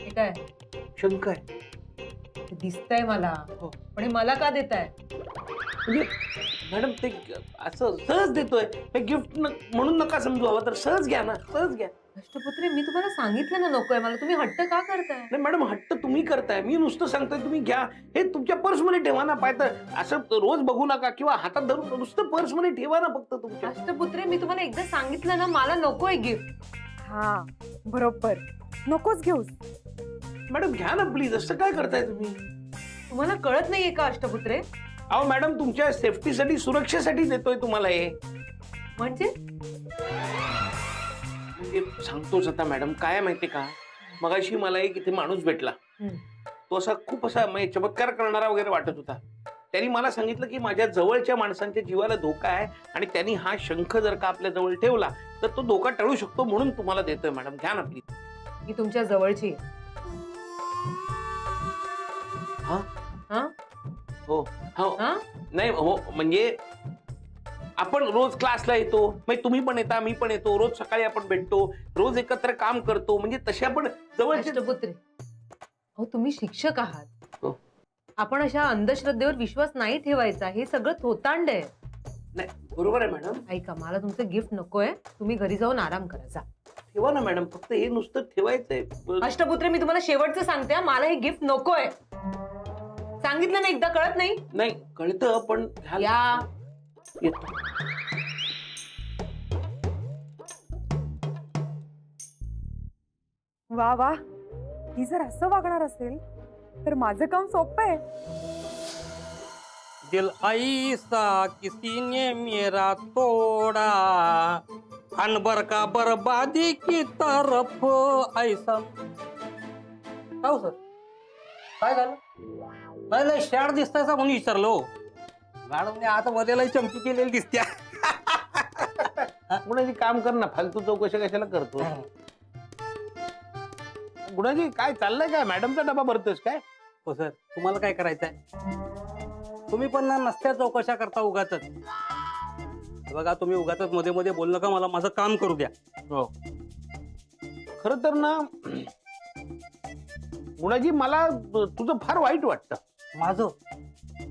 हे काय शंख आहे. दिसतंय मला, हो. पण हे मला का देताय? म्हणजे मॅडम ते असं सहज देतोय, हे गिफ्ट म्हणून नका समजू, हवं तर सहज घ्या ना, सहज घ्या. अष्टपुत्रे, मी तुम्हाला सांगितलं ना नकोय मला, तुम्ही हट्ट का करताय? नाही मॅडम, हट्ट तुम्ही करताय, मी नुसतं सांगतोय तुम्ही घ्या. हे तुमच्या पर्समध्ये ठेवा ना, पाहिजे असं रोज बघू नका किंवा हातात धरून नुसतं पर्समध्ये ठेवा ना फक्त तुमच्या. अष्टपुत्रे, मी तुम्हाला एकदा सांगितलं ना मला नकोय गिफ्ट. हा बरोबर, नकोच घेऊस. मॅडम घ्या ना प्लीज, असं काय करताय तुम्ही? तुम्हाला कळत नाहीये का अष्टपुत्रे? अहो मॅडम, तुमच्या सेफ्टीसाठी, सुरक्षेसाठी देतोय तुम्हाला हे. म्हणजे ते सांगतोच आता मॅडम, काय माहिती का, मगाशी मला एक इथे माणूस भेटला. तो असा खूप असा म्हणजे चमत्कार करणारा वगैरे वाटत होता. त्यांनी मला सांगितलं की माझ्या जवळच्या माणसांच्या जीवाला धोका आहे आणि त्यांनी हा शंख जर का आपल्या जवळ ठेवला तर तो धोका टळू शकतो, म्हणून तुम्हाला देतोय मॅडम, घ्या ना प्लीज. ही तुमच्या जवळची आहे. हा हा? हो हो हा? नाही हो, म्हणजे आपण रोज क्लासला येतो, म्हणजे तुम्ही पण येता, मी पण येतो, रोज सकाळी आपण भेटतो, रोज एकत्र काम करतो, म्हणजे तसे आपण जवळचे. अष्टपुत्रे, अहो तुम्ही शिक्षक आहात. हो. आपण अशा अंधश्रद्धेवर विश्वास नाही ठेवायचा, हे सगळं थोतांड आहे. नाही बरोबर आहे मॅडम, ऐका, मला तुमचं गिफ्ट नकोय, तुम्ही घरी जाऊन आराम करा, जा. ठेवा ना मॅडम, फक्त हे नुसतं ठेवायचंय. अष्टपुत्रे, मी तुम्हाला शेवटचं सांगते हा, मला हे गिफ्ट नकोय. सांगितलं ना एकदा, कळत नाही? नाही कळतं, पण घ्या. या. येतो. वा वा, ही जर असं वागणार असेल तर माझं काम सोपं आहे. दिल ऐसा किसी ने मेरा तोड़ा, अनबर का बर्बादी की तरफ ऐसा. हो सर, काय झालं? नाही शॅड दिसताय का म्हणून विचारलो. मॅडमने आता मध्येला चमकी केलेली दिसत्या. गुणाजी काम कर ना, फालतू चौकशा कशाला करतो? गुणाजी काय चाललंय, काय मॅडमचा डबा भरतोस काय? हो सर, तुम्हाला काय करायचंय? तुम्ही पण ना नसत्या चौकशा करता उगाचच. बघा, तुम्ही उगाचच मध्ये मध्ये बोल नका, मला माझं काम करू द्या. हो, खरं तर ना गुणाजी, मला तुझं फार वाईट वाटतं. माझं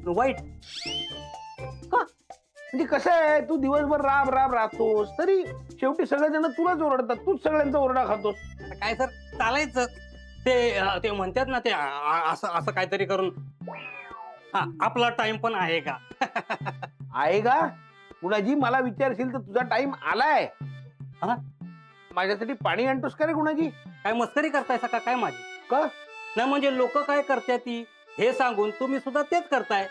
वाईट? म्हणजे कसं आहे, तू दिवसभर राब राब राहतोस, तरी शेवटी सगळेजण तुलाच ओरडतात, तूच सगळ्यांचा ओरडा खातोस. काय सर, चालायचं. ते म्हणतात ना, ते असं असं काहीतरी करून. हा, आपला टाइम पण आहे का? आहे का? गुणाजी, मला विचारशील तर तुझा टाइम आलाय. हा? माझ्यासाठी पाणी आणतोस का रे गुणाजी? काय मस्करी करताय का काय माझी? का नाही म्हणजे लोक काय करतात ती हे सांगून तुम्ही सुद्धा तेच करताय.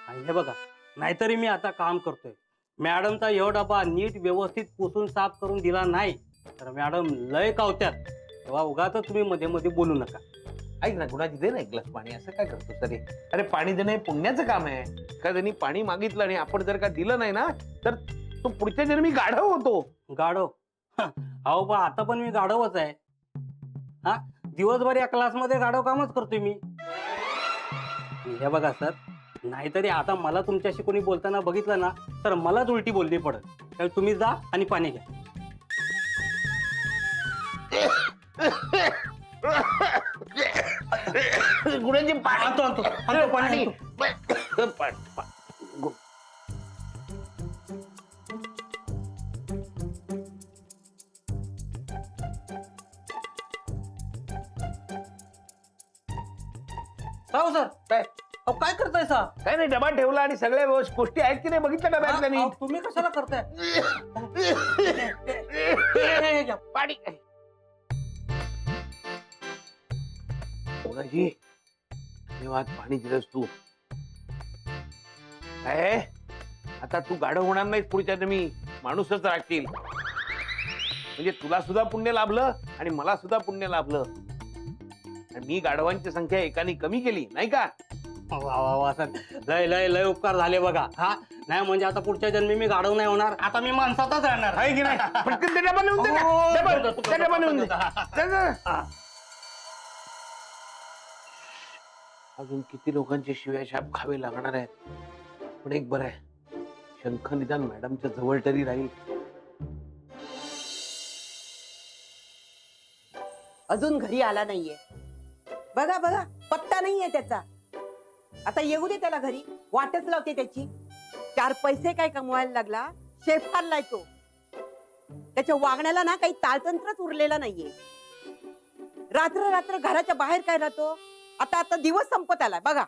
आणि हे बघा, नाहीतरी मी आता काम करतोय. मॅडमचा एवढा डबा नीट व्यवस्थित पुसून साफ करून दिला नाही तर मॅडम लय कावत्यात. तेव्हा उगाच तुम्ही मध्ये मध्ये बोलू नका. ऐक ना गुणाजी, दे ना एक ग्लास पाणी. असं काय करतोस तरी? अरे पाणी देणं हे पुण्याचं काम आहे. का त्यांनी पाणी मागितलं आणि आपण जर का दिलं नाही ना, तर तो पुढच्या जन्मी गाढव होतो. गाढव? अहो बा, आता पण मी गाढवच आहे. हा, दिवसभर या क्लासमध्ये गाढव कामच करतोय मी. हे बघा सर, नाहीतरी आता मला तुमच्याशी कोणी बोलताना बघितलं ना तर मलाच उलटी बोलली पडत. तर तुम्ही जा आणि पाणी घ्या. गुणाजी पाणी आणतो आणतो आणतो पाणी आणतो. राव सर, काय अहो काय करताय सा? काय नाही, डबा ठेवला आणि सगळ्या गोष्टी आहेत की नाही बघितलं डब्यात त्यांनी. अहो, तुम्ही कशाला करताय? पाणी. गुणाजी, धन्यवाद, पाणी दिलंस तू. काय आता तू गाढव होणार नाहीस, पुढच्या जन्मी माणूसच राहतील. म्हणजे तुला सुद्धा पुण्य लाभलं आणि मला सुद्धा पुण्य लाभलं. आणि मी गाढवांची संख्या एकाने कमी केली नाही का? वा वा वा सर, लय लय लय उपकार झाले बघा. हा, नाही म्हणजे आता पुढच्या जन्मी मी गाढव नाही होणार, आता मी माणसातच राहणार आहे की नाही? पटकन ते डबा नेऊन दे ना. त्या डबा नेऊन दे. जा, जा. अजून किती लोकांचे शिव्या शाप खावे लागणार आहेत. पण एक बरं आहे, शंख निदान मॅडमच्या जवळ तरी राहील. अजून घरी आला नाहीये. बघा बघा पत्ता नाहीये त्याचा. आता येऊ दे त्याला घरी, वाटच लावते त्याची. 4 पैसे काय कमवायला लागला, शेफारलाय तो. त्याच्या वागण्याला ना काही ताळतंत्रच उरलेला नाहीये. रात्र रात्र घराच्या बाहेर काय राहतो. आता आता दिवस संपत आलाय बघा,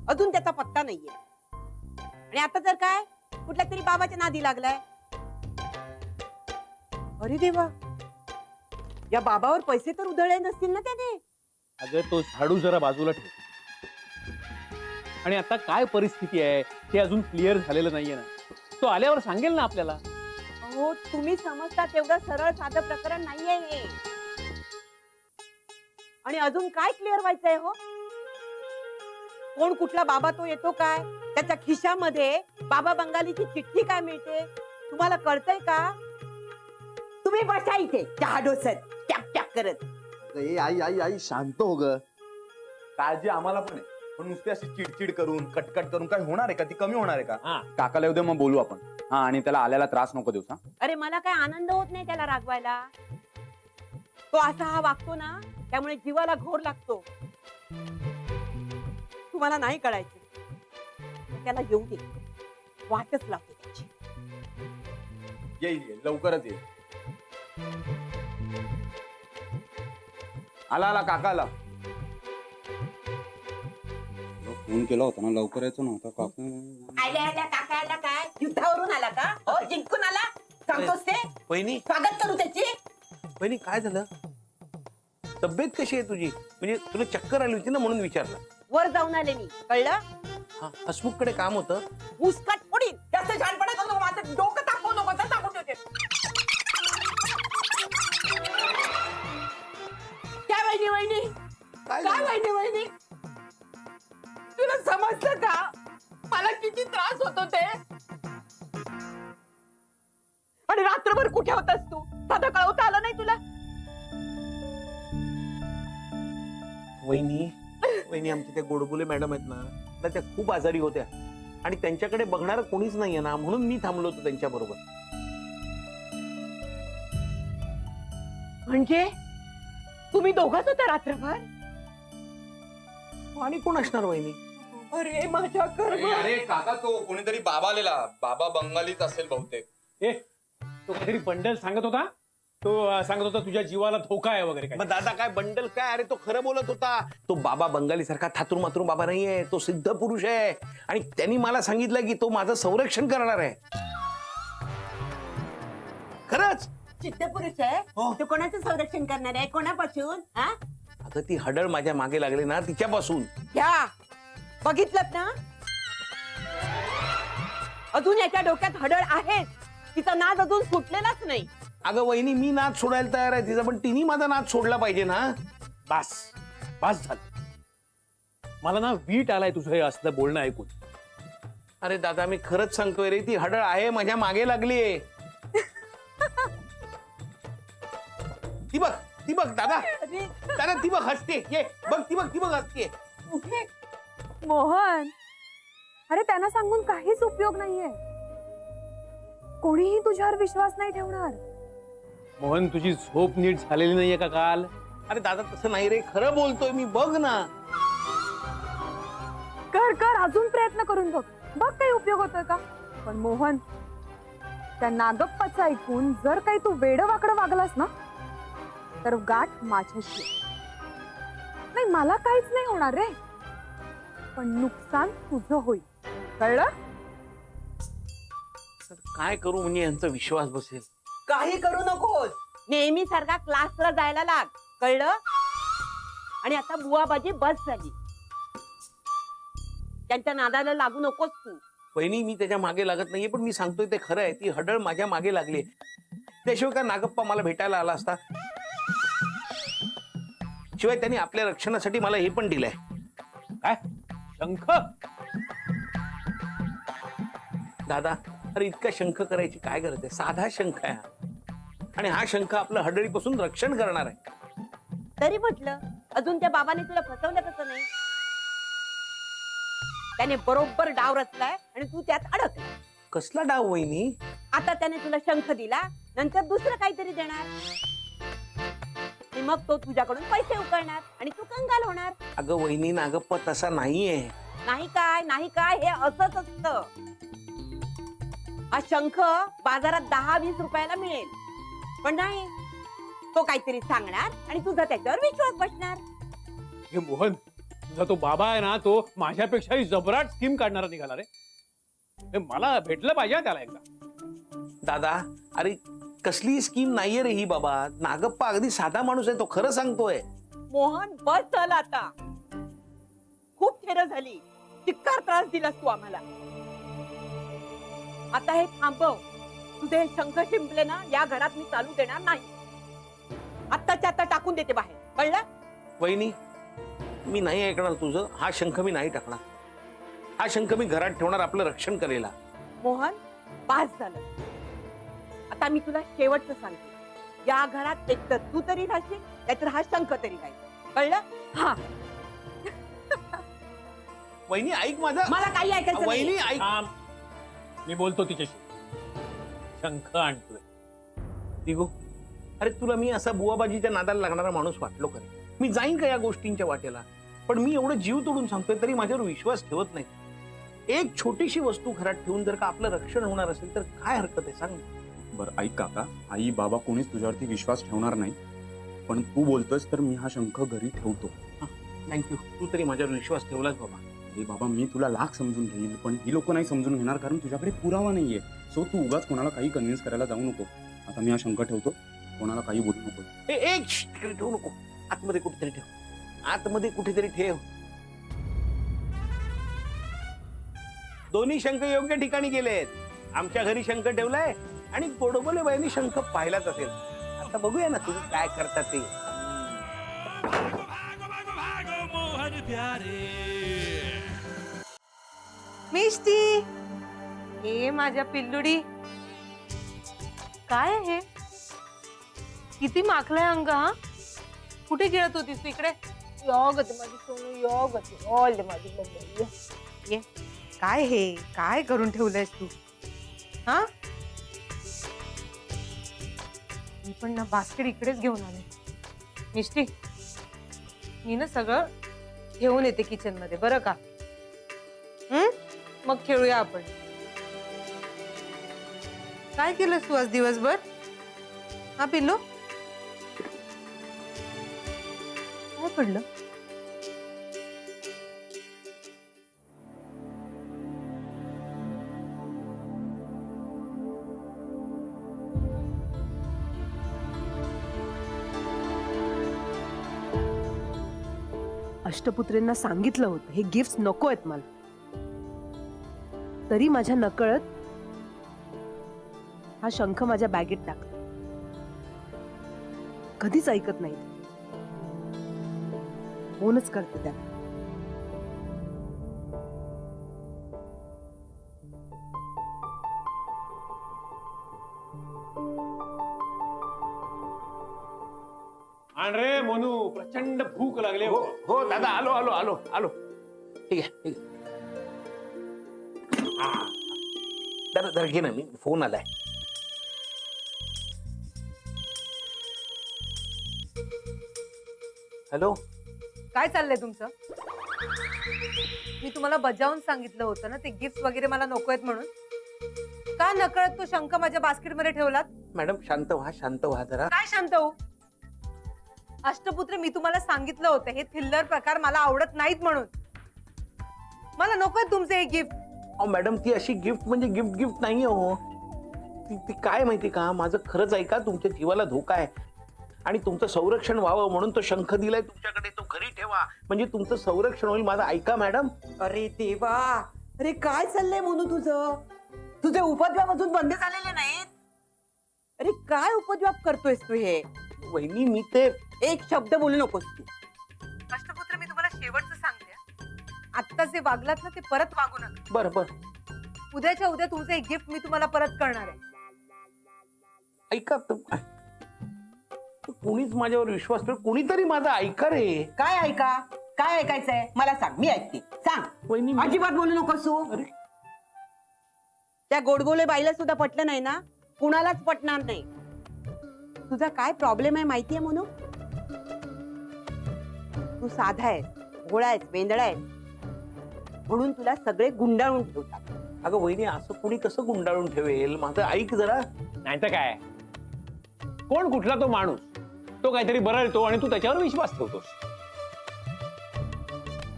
अजून त्याचा पत्ता नाहीये. आणि आता जर काय कुठल्या तरी बाबाच्या नादी लागलाय. अरे देवा, या बाबावर पैसे तर उधळले नसतील ना त्याने. अगं तो झाडू जरा बाजूला ठेव. आणि आता काय परिस्थिती आहे ते अजून क्लिअर झालेलं नाहीये ना. तो आल्यावर सांगेल ना आपल्याला. हो, तुम्ही समजता तेवढं सरळ साधं प्रकरण नाहीये हे. आणि अजून काय क्लिअर व्हायचंय हो. कोण कुठला बाबा तो येतो काय, त्याच्या खिशामध्ये बाबा बंगालीची चिठ्ठी काय मिळते तुम्हाला कळतंय का. तुम्ही बसा इथे चहा डोसत टॅप टॅप करत. ए, आई आई आई शांत हो ग. काळजी आम्हाला पण आहे, पण नुसती अशी चिडचिड करून कटकट करून काय होणार आहे का. ती कमी होणार आहे का. काकाला येऊ दे मग बोलू आपण. हा, आणि त्याला आल्याला त्रास नको देऊ. अरे मला काय आनंद होत नाही त्याला रागवायला. तो असा हा वागतो ना, त्यामुळे जीवाला घोर लागतो. तुम्हाला नाही कळायचं, त्याला येऊ दे, वाटच लागते त्याची. येईल लवकरच येईल. आला आला काका आला. फोन केला होता ना, लवकर यायचं नव्हता काका. आल्या आल्या काका आला काय, युद्धावरून आला का. हो, जिंकून आला सांगतोस ते. वहिनी स्वागत करू त्याची. वहिनी काय झालं, तब्येत कशी आहे तुझी. म्हणजे तुला चक्कर आली होती ना म्हणून विचारलं. वर जाऊन आले मी, कळलं. हसमुखकडे काम होतं. मुस्काट फोडीन. जास्त छानपणा करू नको, माझं डोकं तापवू नको, तर सांगून ठेवते. काय वहिनी वहिनी, काय वहिनी वहिनी, तुला समजतं का मला किती त्रास होतो ते. आणि रात्रभर कुठे होतास तू, साधं कळवता आलं नाही तुला. वहिनी वहिनी आमच्या त्या गोडबोले मॅडम आहेत ना, त्या खूप आजारी होत्या आणि त्यांच्याकडे बघणार कोणीच नाहीये ना, म्हणून मी थांबलो होतो त्यांच्या बरोबर. म्हणजे तुम्ही दोघंच होता रात्रभर. आणि कोण असणार वहिनी. अरे माझ्या अरे काका, तो कोणीतरी बाबा आलेला. बाबा बंगालीच असेल बहुतेक. ए, तो काहीतरी बंडल सांगत होता. तो सांगत होता तुझ्या जीवाला धोका आहे वगैरे काय. मग दादा काय बंडल काय, अरे तो खरं बोलत होता. तो बाबा बंगाली सारखा थातूर मातूर बाबा नाहीये, तो सिद्ध पुरुष आहे. आणि त्यांनी मला सांगितलं की तो माझं संरक्षण करणार आहे. खरंच सिद्ध पुरुष आहे. हो. तो कोणाचं संरक्षण करणार आहे, कोणापासून. आता ती हडळ माझ्या मागे लागली ना, तिच्यापासून. घ्या, बघितलं ना, अजून याच्या डोक्यात हडळ आहे. तिचा नाद अजून सुटलेलाच नाही. अगं वहिनी, मी नाद सोडायला तयार आहे तिचा, पण तिने माझा नाद सोडला पाहिजे ना. बस बस झालं. मला ना वीट आलाय तुझं हे असलं बोलणं ऐकून. अरे दादा, मी खरंच सांगतोय रे, ती हडळ आहे माझ्या मागे लागलीये. ती बघ, ती बघ दादा, दादा ती बघ हसते. ये बघ, ती बघ, ती बघ हसते. मोहन, अरे त्यांना सांगून काहीच उपयोग नाहीये. कोणीही तुझ्यावर विश्वास नाही ठेवणार. मोहन, तुझी झोप नीट झालेली नाहीये का काल. अरे दादा तसं नाही रे, खरं बोलतोय मी, बघ ना. कर कर, अजून प्रयत्न करून बघ, बघ काही उपयोग होतोय का. पण मोहन, त्या नागप्पाचं ऐकून जर काही तू वेडं वाकडं वागलास ना, तर गाठ माझ्याशी. नाही, मला काहीच नाही होणार रे, पण नुकसान तुझं होईल, कळलं. काय करू म्हणजे यांचा विश्वास बसेल. काही करू नकोस, नेहमी सारखा क्लासला जायला लाग, कळलं. आणि आता बुवाबाजी बस झाली, त्यांच्या नादाला लागू नकोस तू. वहिनी, मी त्याच्या मागे लागत नाहीये, पण मी सांगतोय ते खरं आहे. ती हडळ माझ्या मागे लागली. त्याशिवाय का नागप्पा मला भेटायला आला असता. शिवाय त्यांनी आपल्या रक्षणासाठी मला हे पण दिलंय. काय शंख. दादा, अरे इतका शंख करायची काय गरज आहे. साधा शंख आहे हा. आणि हा शंख आपलं हडळीपासून रक्षण करणार आहे. तरी म्हटलं, अजून त्या बाबाने तुला फसवलं कसं नाही. त्याने बरोबर डाव रचलाय आणि तू त्यात अडकला. कसला डाव वहिनी. आता त्याने तुला शंख दिला, नंतर दुसरं काहीतरी देणार. आणि मग तो तुझ्याकडून पैसे उकळणार आणि तू कंगाल होणार. अगं वहिनी नागप्पा तसा नाहीये. नाही काय हे असंच असतं. हा शंख बाजारात 10-20 रुपयाला मिळेल, पण नाही, तो काहीतरी सांगणार आणि तुझा त्याच्यावर विश्वास बसणार. हे मोहन, तुझा तो बाबा आहे ना, तो माझ्यापेक्षाही जबराट स्कीम काढणारा निघाला रे. हे मला भेटलं पाहिजे हा त्याला एकदा. दादा अरे कसली स्कीम नाहीये रे ही बाबा. नागप्पा अगदी साधा माणूस आहे, तो खरं सांगतोय. मोहन बस झाला आता. खूप थेर झाली. चिक्कार त्रास दिलास तू आम्हाला. आता हे थांबव. तुझे हे शंख शिंपले ना, या घरात मी चालू देणार नाही. आत्ताच्या आता टाकून देते बाहेर, कळलं? वहिनी मी नाही ऐकणार तुझं. हा शंख मी नाही टाकणार. हा शंख मी घरात ठेवणार, आपलं रक्षण करेल. मोहन पास झालं. आता मी तुला शेवटचं सांगते. या घरात एक तर तू तरी राहशील, नाहीतर हा शंख तरी राहील, कळलं? हा. वहिनी ऐक माझं. मला काही ऐकायचं नाही. वहिनी ऐक. मी बोलतो तिच्याशी. शंख आणतोय. दिगो अरे तुला मी असा बुवाबाजीच्या नादाला लागणारा माणूस वाटलो का रे? मी जाईन का या गोष्टींच्या वाटेला? पण मी एवढं जीव तोडून सांगतोय तरी माझ्यावर विश्वास ठेवत नाही. एक छोटीशी वस्तू घरात ठेवून जर का आपलं रक्षण होणार असेल तर काय हरकत आहे सांग. बरं ऐक काका, आई बाबा कोणीच तुझ्यावरती विश्वास ठेवणार नाही, पण तू बोलतोस तर मी हा शंख घरी ठेवतो. थँक्यू. तू तरी माझ्यावर विश्वास ठेवलास बाबा. अरे बाबा मी तुला लाख समजून घेईल, पण ही लोक नाही समजून घेणार, कारण तुझ्याकडे पुरावा नाहीये. सो तू उगाच कोणाला काही कन्व्हिन्स करायला जाऊ नको. आता मी हा शंख ठेवतो, कोणाला काही बोलू नको. एक तिकडे ठेवू नको. आतमध्ये कुठेतरी ठेव. आतमध्ये कुठेतरी ठेव. दोन्ही शंख योग्य ठिकाणी गेलेत. आमच्या घरी शंख ठेवलाय आणि गोडबोले बाईंनी शंख पाहिलाच असेल. आता बघूया ना तुम्ही काय करता ते. मिष्टी, हे माझ्या पिल्लुडी, काय आहे हे? किती माखलाय अंग हा. कुठे खेळत होतीस तू? इकडे योगत माझी सोनू, योगत ऑल माझी बंबई. ये काय हे काय करून ठेवलंयस तू? हा मी पण ना बास्केट इकडेच घेऊन आले. मिष्टी, मी ना सगळं घेऊन येते किचन मध्ये, बरं का? मग खेळूया आपण. काय केलंस तू आज दिवसभर? हा पिल्लू, काय पडलं? अष्टपुत्रींना सांगितलं होतं हे गिफ्ट नको आहेत मला, तरी माझ्या नकळत हा शंख माझ्या बॅगेत टाकला. कधीच ऐकत नाही. फोनच करते त्या. आण रे मोनू, प्रचंड भूक लागले. हो हो दादा, आलो आलो आलो आलो. ठीक आहे ठीक आहे. दादा जरा घे ना, मी फोन आलाय. हॅलो. काय चाललंय तुमचं? मी तुम्हाला बजावून सांगितलं होतं ना ते गिफ्ट वगैरे मला नको आहेत म्हणून. का नकळत तो शंख माझ्या बास्केट मध्ये ठेवलात? मॅडम शांत व्हा जरा. काय शांत हो? अष्टपुत्र, मी तुम्हाला सांगितलं होतं हे थिल्लर प्रकार मला आवडत नाहीत म्हणून. मला नको तुमचे हे गिफ्ट. अहो मॅडम, ती अशी गिफ्ट म्हणजे गिफ्ट नाहीये हो. ती काय माहिती का, माझं खरंच ऐका, तुमच्या जीवाला धोका आहे आणि तुमचं संरक्षण व्हावं म्हणून तो शंख दिलाय तुमच्याकडे. तो घरी ठेवा म्हणजे तुमचं संरक्षण होईल. माझं ऐका मॅडम. अरे देवा, अरे काय चाललंय म्हणू तुझं? तुझे उपद्व्याप अजून बंद झालेले नाहीत. अरे काय उपद्व्याप करतोयस तू हे? वहिनी मी ते एक शब्द बोलू नकोस तू. अष्टपुत्र, मी तुम्हाला शेवटचं सांगते, आत्ता जे वागलात ना ते परत वागू नका. बरं. उद्याच्या उद्या तुमचं एक गिफ्ट मी तुम्हाला परत करणार आहे. ऐका, कोणीच माझ्यावर विश्वास ठेव. कोणीतरी माझा ऐका रे. काय ऐका? काय ऐकायचंय मला सांग, मी ऐकते. सांग. वहिनी अजिबात बोलू नकोस तू. अरे त्या गोडबोले बाईला सुद्धा पटलं नाही ना, कुणालाच पटणार नाही. तुझा काय प्रॉब्लेम आहे माहितीये म्हणून? तू साधा आहेस, भोळा आहेस, वेंदळा आहेस, म्हणून तुला सगळे गुंडाळून ठेवतात. अगं वहिनी, असं कोणी कसं गुंडाळून ठेवेल? माझं ऐक जरा. नाही तर काय, कोण कुठला तो माणूस, तो काहीतरी बरळतो आणि तू त्याच्यावर विश्वास ठेवतोस.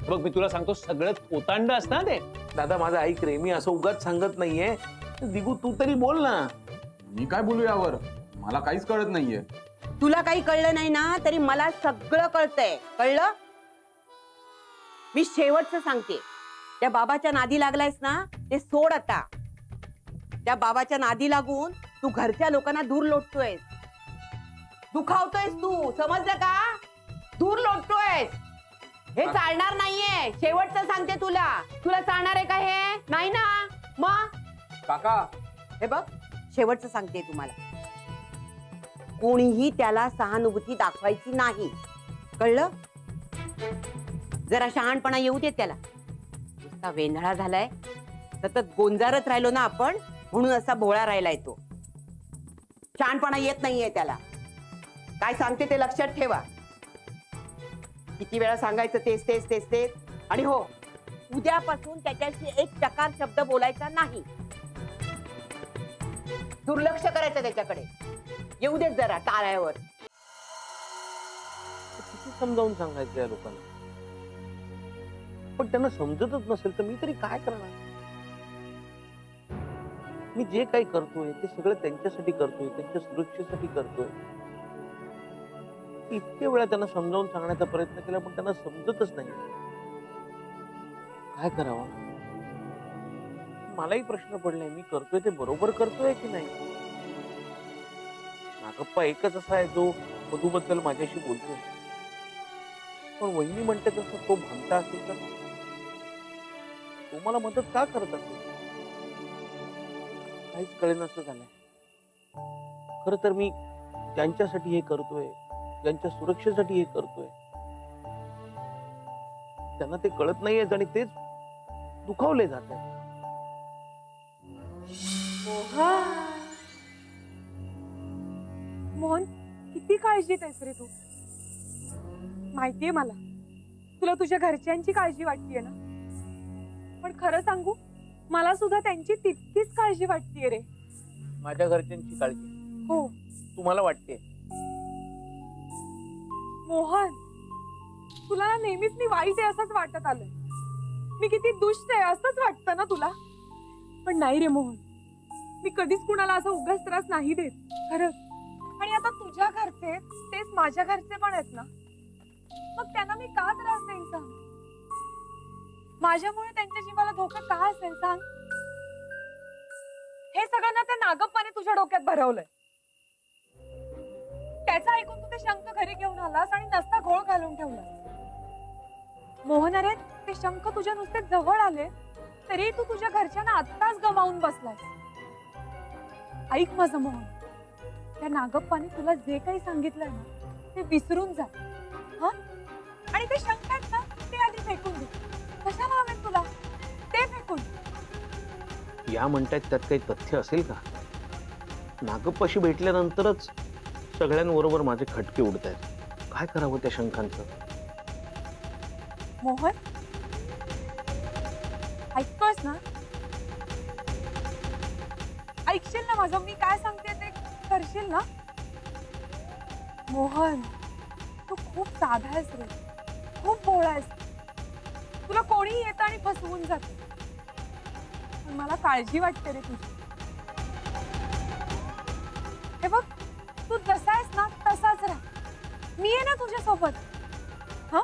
बघ मी तुला सांगतो, सगळं कोतांड असतं ना ते. दादा माझं ऐक रे, मी असं उगाच सांगत नाहीये. दिगू तू तरी बोल ना. मी काय बोलू यावर? मला काहीच कळत नाहीये. तुला काही कळलं नाही ना तरी मला सगळं कळतंय. कळलं? मी शेवटचं सांगते, त्या बाबाच्या नादी लागलायस ना ते सोड आता. त्या बाबाच्या नादी लागून तू घरच्या लोकांना दूर लोटतोयस, दुखावतोयस तू. समजलं का? दूर लोटतोयस. हे चालणार नाहीये. शेवटचं सांगते तुला. तुला चालणार आहे का हे? नाही ना. मग काका, हे बघ, शेवटचं सांगते तुम्हाला, कोणीही त्याला सहानुभूती दाखवायची नाही. कळलं? जरा शहाणपणा येऊ दे त्याला. नुसता वेंधळा झालाय, सतत गोंजारत राहिलो ना आपण, म्हणून असा भोळा राहिलाय तो. शहाणपणा येत नाहीये त्याला. काय सांगते ते लक्षात ठेवा. किती वेळा सांगायचं तेच तेच तेच तेच. आणि हो, उद्यापासून त्याच्याशी एक चकार शब्द बोलायचा नाही. दुर्लक्ष करायचं त्याच्याकडे. येऊ देत जरा टाळ्यावर. किती समजावून सांगायचं या लोकांना, पण त्यांना समजतच नसेल तर मी तरी काय करणार? मी जे काही करतोय ते सगळं त्यांच्यासाठी करतोय, त्यांच्या सुरक्षेसाठी करतोय. इतके वेळा त्यांना समजावून सांगण्याचा प्रयत्न केला पण त्यांना समजतच नाही. काय करावं? मलाही प्रश्न पडलाय, मी करतोय ते बरोबर करतोय की नाही? नागप्पा एकच असा आहे जो मधूबद्दल माझ्याशी बोलतोय, पण वहिनी म्हणते तसं तो भामटा असेल तर तो मला मदत का करत असेल? काहीच कळेन असं झालंय. खर तर मी त्यांच्यासाठी हे करतोय, त्यांच्या सुरक्षेसाठी हे करतोय. त्यांना ते कळत नाहीये आणि तेच दुखावले जात आहे. मोहन, किती काळजीत आहेस रे तू. माहितीये मला, तुला तुझ्या घरच्यांची काळजी वाटतेय ना, पण खरं सांगू, मला सुद्धा त्यांची तितकीच काळजी वाटतेय रे. माझ्या घरच्यांची काळजी हो तुम्हाला वाटते? मोहन, तुला ना नेहमीच मी वाईट आहे असंच वाटत आलंय. मी किती दुष्ट आहे असंच वाटतं ना तुला. पण नाही रे मोहन, मी कधीच कुणाला असं उगाच त्रास नाही देत, खरंच. आणि आता तुझ्या घरचे तेच माझ्या घरचे पण आहेत ना, मग त्यांना मी का त्रास देईन सांग? माझ्यामुळे त्यांच्या जीवाला धोका का असेल सांग? हे सगळं ना त्या नागप्पाने तुझ्या डोक्यात भरवलंय. त्याचं ऐकून तू ते शंख घरी घेऊन आलास आणि नसता घोळ घालून ठेवला. मोहन, अरे ते शंख तुझ्या नुसते जवळ आले तरी तू तुझ्या घरच्यांना आत्ताच गमावून बसलास. ऐक माझं मोहन, त्या नागप्पाने तुला जे काही सांगितलंय ना ते विसरून जा. हा, आणि ते शंख आहेत ना ते आधी फेकून दे. कशाला हवेत तुला? ते फेकून. या म्हणतायत त्यात काही तथ्य असेल का? नागप्पाशी भेटल्यानंतरच सगळ्यांबरोबर माझे खटके उडत आहेत. काय करावं त्या शंखांचं? मोहन, ऐकतोस ना? ऐकशील ना माझं? मी काय सांगते ते करशील ना? मोहन, तू खूप साधा आहेस रे, खूप भोळा आहेस. तुला कोणी येतं आणि फसवून जात. पण मला काळजी वाटते रे तुझी. हे बघ, तू जसा आहेस ना तसाच राहा. मी आहे ना तुझ्या सोबत. हा,